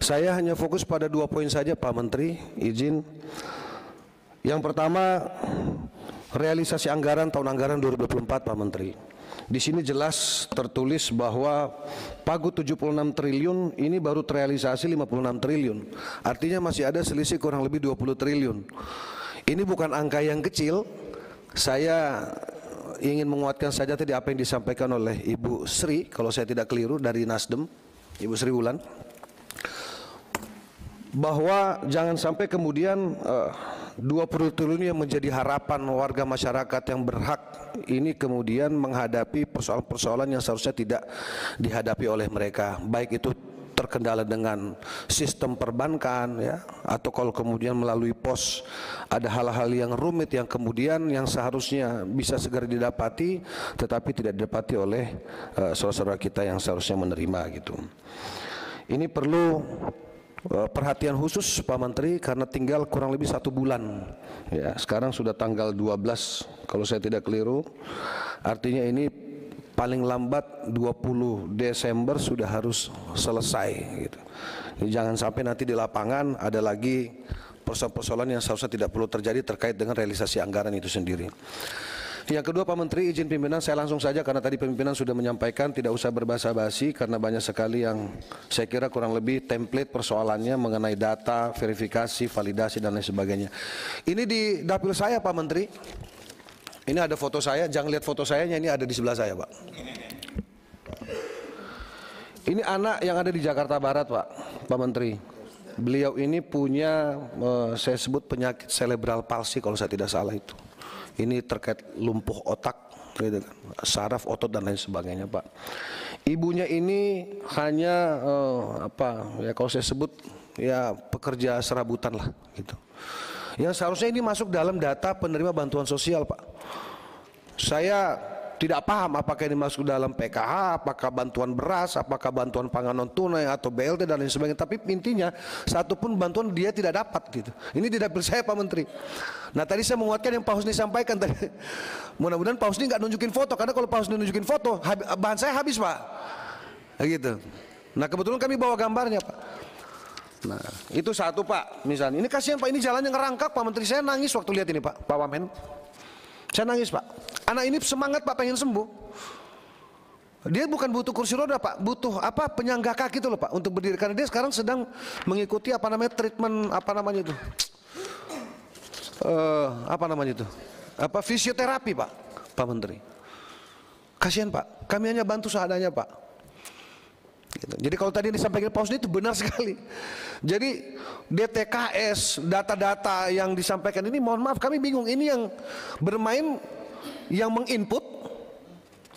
Saya hanya fokus pada 2 poin saja Pak Menteri, izin. Yang pertama, realisasi anggaran tahun anggaran 2024 Pak Menteri. Di sini jelas tertulis bahwa pagu 76 triliun ini baru terrealisasi 56 triliun. Artinya masih ada selisih kurang lebih 20 triliun. Ini bukan angka yang kecil. Saya ingin menguatkan saja tadi apa yang disampaikan oleh Ibu Sri, kalau saya tidak keliru, dari Nasdem, Ibu Sri Wulan, bahwa jangan sampai kemudian 20 triliun yang menjadi harapan warga masyarakat yang berhak ini kemudian menghadapi persoalan-persoalan yang seharusnya tidak dihadapi oleh mereka, baik itu terkendala dengan sistem perbankan ya, atau kalau kemudian melalui pos ada hal-hal yang rumit yang kemudian yang seharusnya bisa segera didapati tetapi tidak didapati oleh saudara-saudara kita yang seharusnya menerima gitu. Ini perlu perhatian khusus Pak Menteri karena tinggal kurang lebih 1 bulan ya, sekarang sudah tanggal 12 kalau saya tidak keliru, artinya ini paling lambat 20 Desember sudah harus selesai gitu. Jadi jangan sampai nanti di lapangan ada lagi persoalan-persoalan yang seharusnya tidak perlu terjadi terkait dengan realisasi anggaran itu sendiri. Yang kedua Pak Menteri, izin pimpinan saya langsung saja karena tadi pimpinan sudah menyampaikan tidak usah berbasa-basi karena banyak sekali yang saya kira kurang lebih template persoalannya mengenai data, verifikasi, validasi dan lain sebagainya. Ini di dapil saya Pak Menteri. Ini ada foto saya, jangan lihat foto saya, ini ada di sebelah saya Pak. Ini anak yang ada di Jakarta Barat Pak Menteri. Beliau ini punya saya sebut penyakit cerebral palsy kalau saya tidak salah itu. Ini terkait lumpuh otak, gitu kan, saraf, otot dan lain sebagainya Pak. Ibunya ini hanya ya kalau saya sebut ya pekerja serabutan lah gitu. Yang seharusnya ini masuk dalam data penerima bantuan sosial Pak. Saya tidak paham apakah ini masuk dalam PKH, apakah bantuan beras, apakah bantuan pangan non tunai atau BLT dan lain sebagainya. Tapi intinya satupun bantuan dia tidak dapat gitu. Ini di dapil saya Pak Menteri. Nah tadi saya menguatkan yang Pak Husni sampaikan tadi. Mudah-mudahan Pak Husni nggak nunjukin foto karena kalau Pak Husni nunjukin foto bahan saya habis Pak. Gitu. Nah kebetulan kami bawa gambarnya Pak. Nah itu satu Pak. Misalnya ini kasihan Pak, ini jalannya ngerangkak Pak Menteri, saya nangis waktu lihat ini Pak Wamen. Saya nangis Pak. Anak ini semangat Pak pengen sembuh. Dia bukan butuh kursi roda Pak, butuh penyangga kaki itu loh Pak untuk berdiri karena dia sekarang sedang mengikuti treatment fisioterapi Pak Menteri. Kasihan Pak, kami hanya bantu seadanya Pak. Gitu. Jadi kalau tadi disampaikan Pak Husni itu benar sekali. Jadi DTKS, data-data yang disampaikan ini mohon maaf kami bingung, ini yang bermain, yang menginput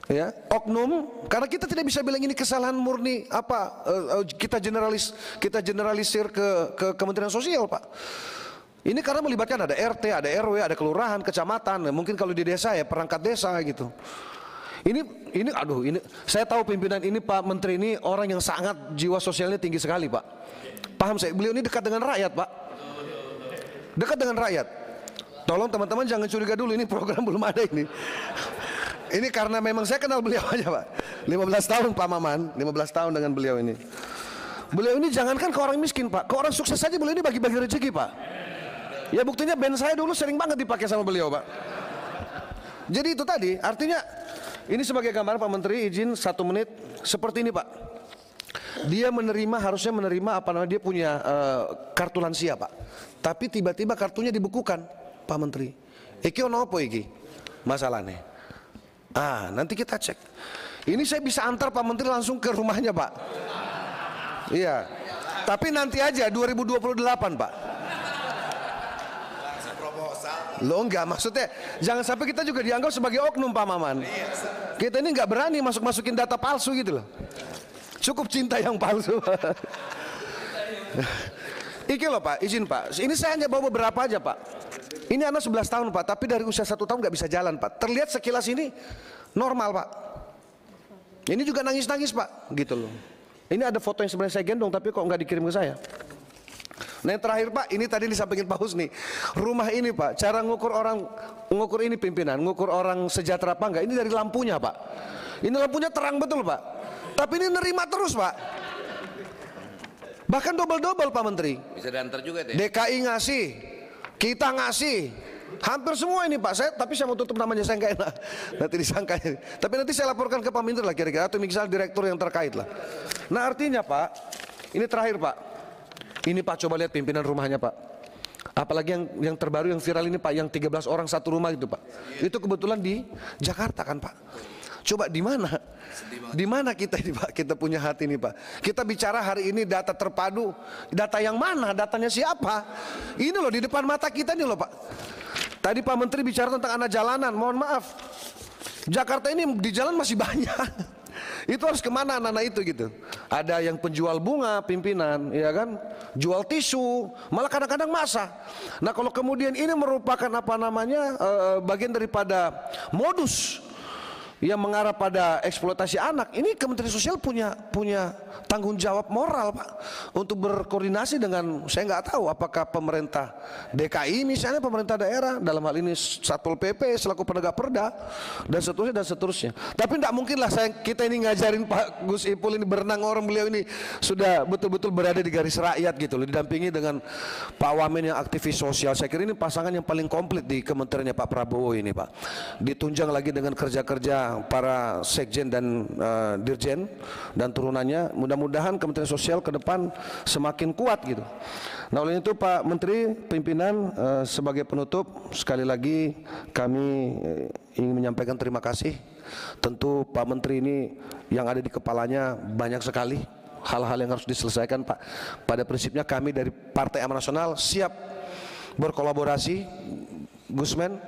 ya oknum, karena kita tidak bisa bilang ini kesalahan murni kita generalisir ke Kementerian Sosial Pak. Ini karena melibatkan ada RT, ada RW, ada kelurahan, kecamatan, mungkin kalau di desa ya perangkat desa gitu. Ini saya tahu pimpinan ini Pak Menteri ini orang yang sangat jiwa sosialnya tinggi sekali Pak. Paham saya, beliau ini dekat dengan rakyat Pak. Dekat dengan rakyat. Tolong teman-teman jangan curiga dulu, ini program belum ada ini. Ini karena memang saya kenal beliau aja Pak. 15 tahun Pak Maman, 15 tahun dengan beliau ini. Beliau ini jangankan ke orang miskin Pak, ke orang sukses saja beliau ini bagi-bagi rezeki Pak. Ya buktinya band saya dulu sering banget dipakai sama beliau Pak. Jadi itu tadi, artinya ini sebagai gambaran Pak Menteri, izin 1 menit seperti ini Pak. Dia harusnya menerima dia punya kartu lansia Pak. Tapi tiba-tiba kartunya dibekukan Pak Menteri. Iki ono apa iki? Masalahnya. Nanti kita cek. Ini saya bisa antar Pak Menteri langsung ke rumahnya Pak. Iya. Tapi nanti aja 2028 Pak. Lo enggak, maksudnya jangan sampai kita juga dianggap sebagai oknum Pak Maman. Kita ini enggak berani masukin data palsu gitu loh. Cukup cinta yang palsu. Iki loh Pak, izin Pak. Ini saya hanya bawa beberapa aja Pak. Ini anak 11 tahun Pak, tapi dari usia 1 tahun nggak bisa jalan Pak. Terlihat sekilas ini normal Pak. Ini juga nangis-nangis Pak, gitu loh. Ini ada foto yang sebenarnya saya gendong, tapi kok nggak dikirim ke saya. Nah yang terakhir Pak, ini tadi disampaikan Pak Husni. Rumah ini Pak, cara ngukur ini pimpinan, ngukur orang sejahtera apa enggak, ini dari lampunya Pak. Ini lampunya terang betul Pak. Tapi ini nerima terus Pak. Bahkan double-double Pak Menteri. Bisa diantar juga itu ya? DKI ngasih, kita ngasih, hampir semua ini Pak. Tapi saya mau tutup namanya, saya nggak enak nanti disangka. Tapi nanti saya laporkan ke Pak Menteri lah kira-kira, atau misal direktur yang terkait lah. Nah artinya Pak, ini terakhir Pak. Ini Pak, coba lihat pimpinan rumahnya Pak. Apalagi yang terbaru yang viral ini Pak, yang 13 orang satu rumah itu Pak. Itu kebetulan di Jakarta kan Pak. Coba di mana? Di mana kita ini Pak? Kita punya hati ini Pak. Kita bicara hari ini data terpadu. Data yang mana? Datanya siapa? Ini loh di depan mata kita nih loh Pak. Tadi Pak Menteri bicara tentang anak jalanan. Mohon maaf, Jakarta ini di jalan masih banyak. Itu harus kemana anak-anak itu gitu? Ada yang penjual bunga pimpinan, ya kan? Jual tisu, malah kadang-kadang masak. Nah kalau kemudian ini merupakan apa namanya bagian daripada modus yang mengarah pada eksploitasi anak, ini Kementerian Sosial punya tanggung jawab moral Pak untuk berkoordinasi dengan, saya nggak tahu apakah pemerintah DKI misalnya, pemerintah daerah, dalam hal ini Satpol PP selaku penegak perda dan seterusnya. Tapi tidak mungkin lah kita ini ngajarin Pak Gus Ipul ini berenang, orang beliau ini sudah betul-betul berada di garis rakyat gitu loh, didampingi dengan Pak Wamen yang aktivis sosial. Saya kira ini pasangan yang paling komplit di kementeriannya Pak Prabowo ini Pak. Ditunjang lagi dengan kerja-kerja para sekjen dan dirjen dan turunannya. Mudah-mudahan Kementerian Sosial ke depan semakin kuat gitu. Nah oleh itu Pak Menteri, pimpinan, sebagai penutup sekali lagi kami ingin menyampaikan terima kasih. Tentu Pak Menteri ini yang ada di kepalanya banyak sekali hal-hal yang harus diselesaikan Pak. Pada prinsipnya kami dari Partai Amanat Nasional siap berkolaborasi, Gusmen,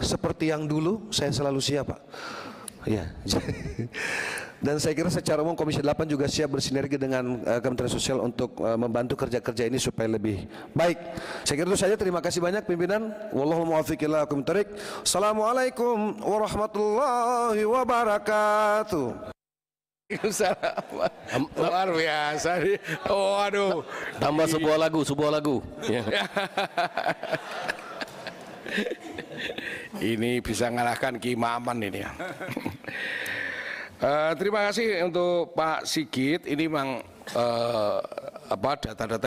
seperti yang dulu saya selalu siap Pak. Ya, dan saya kira secara umum Komisi 8 juga siap bersinergi dengan Kementerian Sosial untuk membantu kerja-kerja ini supaya lebih baik. Saya kira itu saja, terima kasih banyak pimpinan. Wallahul muwaffiq ila aqwamit thoriq. Assalamualaikum warahmatullahi wabarakatuh. Luar biasa nih. Oh aduh. Tambah sebuah lagu. Ya. Ini bisa ngalahkan Ki Maman ini ya. Terima kasih untuk Pak Sigit. Ini memang data-data